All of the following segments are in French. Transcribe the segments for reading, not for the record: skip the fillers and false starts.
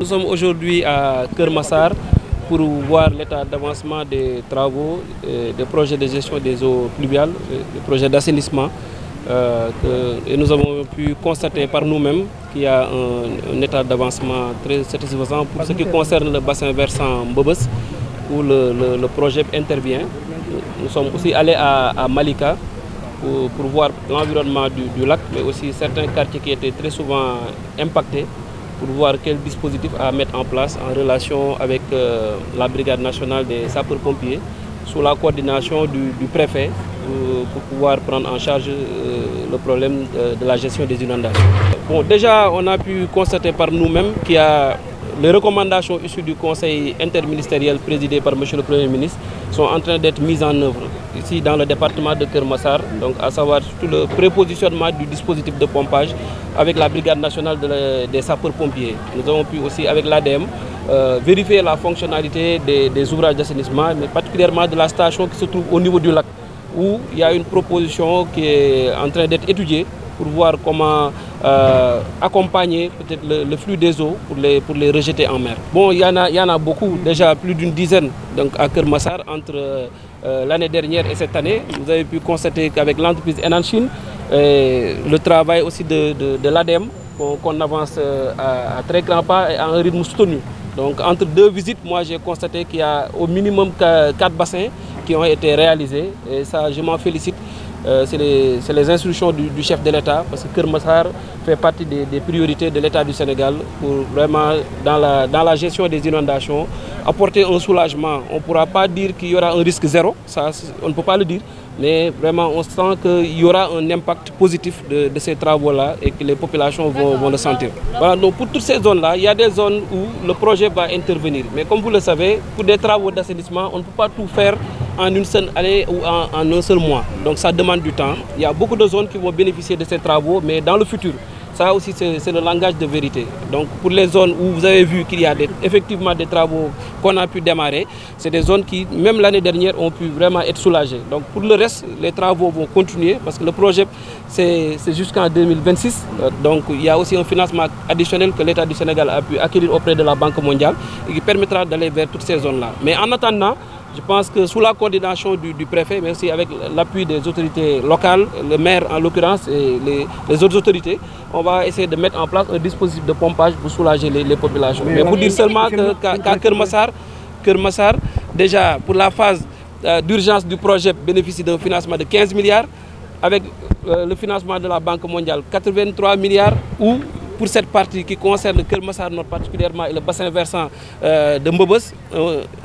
sommes aujourd'hui à Keur Massar pour voir l'état d'avancement des travaux, des projets de gestion des eaux pluviales, des projets d'assainissement. Et nous avons pu constater par nous-mêmes qu'il y a un état d'avancement très satisfaisant pour ce qui concerne le bassin versant Mbobes, où le projet intervient. Nous sommes aussi allés à Malika pour voir l'environnement du lac, mais aussi certains quartiers qui étaient très souvent impactés, pour voir quel dispositif à mettre en place en relation avec la Brigade nationale des sapeurs-pompiers, sous la coordination du préfet, pour pouvoir prendre en charge le problème de la gestion des inondations. Bon, déjà, on a pu constater par nous-mêmes qu'il y a les recommandations issues du Conseil interministériel présidé par M. le Premier ministre sont en train d'être mises en œuvre ici dans le département de Keur Massar, donc à savoir surtout le prépositionnement du dispositif de pompage avec la Brigade nationale des sapeurs-pompiers. Nous avons pu aussi avec l'ADM vérifier la fonctionnalité des ouvrages d'assainissement, mais particulièrement de la station qui se trouve au niveau du lac, où il y a une proposition qui est en train d'être étudiée pour voir comment accompagner peut-être le flux des eaux pour les rejeter en mer. Bon, il y en a beaucoup, déjà plus d'une dizaine donc à Keur Massar entre l'année dernière et cette année. Vous avez pu constater qu'avec l'entreprise Enan Chine, le travail aussi de l'ADEME, qu'on avance à très grand pas et à un rythme soutenu. Donc entre deux visites, moi j'ai constaté qu'il y a au minimum 4 bassins qui ont été réalisés et ça je m'en félicite. C'est les instructions du chef de l'État parce que Keur Massar fait partie des priorités de l'État du Sénégal pour vraiment dans la gestion des inondations apporter un soulagement. On ne pourra pas dire qu'il y aura un risque zéro, ça on ne peut pas le dire, mais vraiment on sent qu'il y aura un impact positif de ces travaux-là et que les populations vont le sentir. Voilà, donc pour toutes ces zones-là, il y a des zones où le projet va intervenir. Mais comme vous le savez, pour des travaux d'assainissement, on ne peut pas tout faire en une seule année ou en un seul mois. Donc ça demande du temps. Il y a beaucoup de zones qui vont bénéficier de ces travaux, mais dans le futur, ça aussi c'est le langage de vérité. Donc pour les zones où vous avez vu qu'il y a effectivement des travaux qu'on a pu démarrer, c'est des zones qui, même l'année dernière, ont pu vraiment être soulagées. Donc pour le reste, les travaux vont continuer parce que le projet, c'est jusqu'en 2026. Donc il y a aussi un financement additionnel que l'État du Sénégal a pu acquérir auprès de la Banque mondiale et qui permettra d'aller vers toutes ces zones-là. Mais en attendant, je pense que sous la coordination du préfet, mais aussi avec l'appui des autorités locales, le maire en l'occurrence et les autres autorités, on va essayer de mettre en place un dispositif de pompage pour soulager les populations. Mais pour dire seulement qu'à Keur Massar, déjà pour la phase d'urgence du projet bénéficie d'un financement de 15 milliards, avec le financement de la Banque mondiale 83 milliards, ou pour cette partie qui concerne Keur Massar Nord particulièrement et le bassin versant de Mbobes,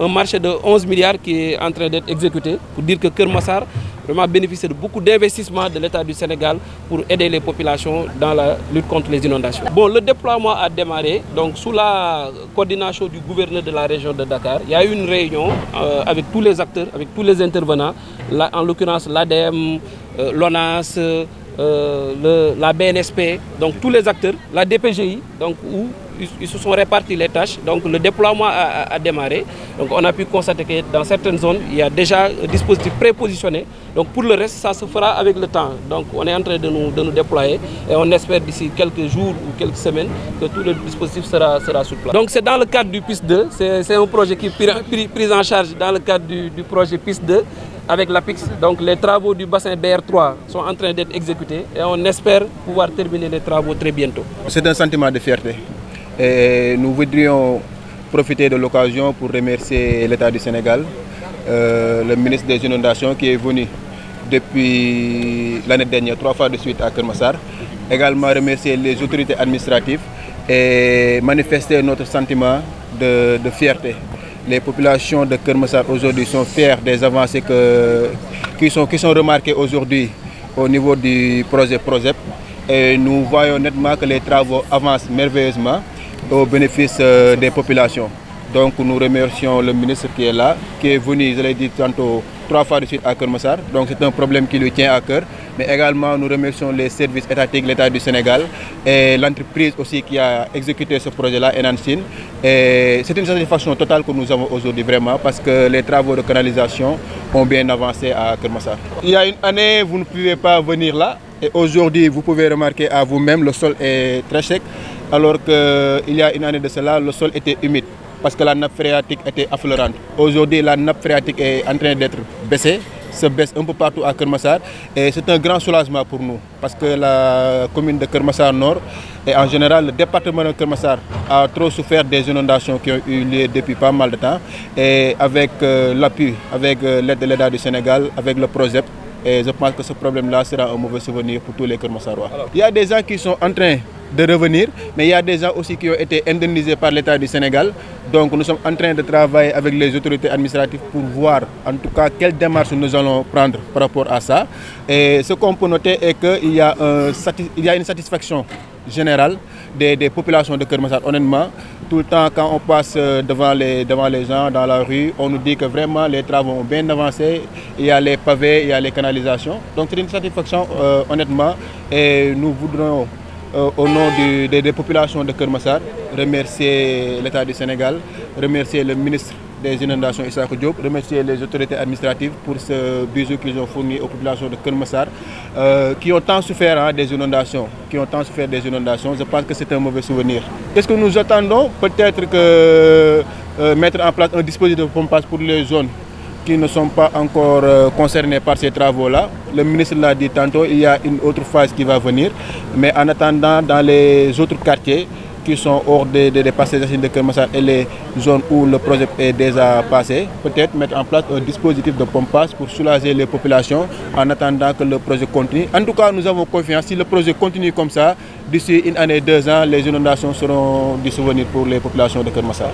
un marché de 11 milliards qui est en train d'être exécuté pour dire que Keur Massar vraiment bénéficie de beaucoup d'investissements de l'État du Sénégal pour aider les populations dans la lutte contre les inondations. Bon, le déploiement a démarré donc sous la coordination du gouverneur de la région de Dakar. Il y a eu une réunion avec tous les acteurs, avec tous les intervenants, là, en l'occurrence l'ADEME, l'ONAS, la BNSP, donc tous les acteurs, la DPGI, donc où ils se sont répartis les tâches. Donc le déploiement a démarré. Donc on a pu constater que dans certaines zones, il y a déjà un dispositif prépositionné. Donc pour le reste, ça se fera avec le temps. Donc on est en train de nous déployer et on espère d'ici quelques jours ou quelques semaines que tout le dispositif sera sur place. Donc c'est dans le cadre du PIS 2, c'est un projet qui est pris en charge dans le cadre du projet PIS 2 avec l'APIX. Donc les travaux du bassin BR3 sont en train d'être exécutés et on espère pouvoir terminer les travaux très bientôt. C'est un sentiment de fierté. Et nous voudrions profiter de l'occasion pour remercier l'État du Sénégal, le ministre des Inondations qui est venu depuis l'année dernière 3 fois de suite à Keur Massar. Également remercier les autorités administratives et manifester notre sentiment de fierté. Les populations de Keur Massar aujourd'hui sont fiers des avancées qui sont remarquées aujourd'hui au niveau du projet PROSEP. Et nous voyons nettement que les travaux avancent merveilleusement au bénéfice des populations. Donc nous remercions le ministre qui est là, qui est venu, je l'ai dit tantôt, 3 fois de suite à Keur Massar. Donc c'est un problème qui lui tient à cœur. Mais également nous remercions les services étatiques, l'État du Sénégal et l'entreprise aussi qui a exécuté ce projet-là, Enan Chine. Et c'est une satisfaction totale que nous avons aujourd'hui vraiment parce que les travaux de canalisation ont bien avancé à Keur Massar. Il y a une année, vous ne pouvez pas venir là. Et aujourd'hui, vous pouvez remarquer à vous-même, le sol est très sec. alors qu'il y a une année de cela, le sol était humide parce que la nappe phréatique était affleurante. Aujourd'hui, la nappe phréatique est en train d'être baissée, se baisse un peu partout à Keur Massar et c'est un grand soulagement pour nous parce que la commune de Keur Massar Nord et en général le département de Keur Massar a trop souffert des inondations qui ont eu lieu depuis pas mal de temps et avec l'appui, avec l'aide de l'État du Sénégal, avec le PROJEP, et je pense que ce problème-là sera un mauvais souvenir pour tous les Keur Massarois. Il y a des gens qui sont en train de revenir, mais il y a des gens aussi qui ont été indemnisés par l'État du Sénégal. Donc nous sommes en train de travailler avec les autorités administratives pour voir en tout cas quelle démarche nous allons prendre par rapport à ça. Et ce qu'on peut noter est qu'il y a une satisfaction générale des populations de Keur Massar. Honnêtement, tout le temps quand on passe devant les gens dans la rue, on nous dit que vraiment les travaux ont bien avancé. Il y a les pavés, il y a les canalisations. Donc c'est une satisfaction honnêtement et nous voudrons au nom des populations de Keur Massar, remercier l'État du Sénégal, remercier le ministre des Inondations Issakha Diop, remercier les autorités administratives pour ce bisou qu'ils ont fourni aux populations de Keur Massar qui ont tant souffert des inondations. Je pense que c'est un mauvais souvenir. Qu'est-ce que nous attendons? Peut-être que mettre en place un dispositif de pompage pour les zones qui ne sont pas encore concernés par ces travaux-là. Le ministre l'a dit tantôt, il y a une autre phase qui va venir. Mais en attendant, dans les autres quartiers qui sont hors des passages de Keur Massar et les zones où le projet est déjà passé, peut-être mettre en place un dispositif de pompage pour soulager les populations en attendant que le projet continue. En tout cas, nous avons confiance. Si le projet continue comme ça, d'ici une année, 2 ans, les inondations seront du souvenir pour les populations de Keur Massar.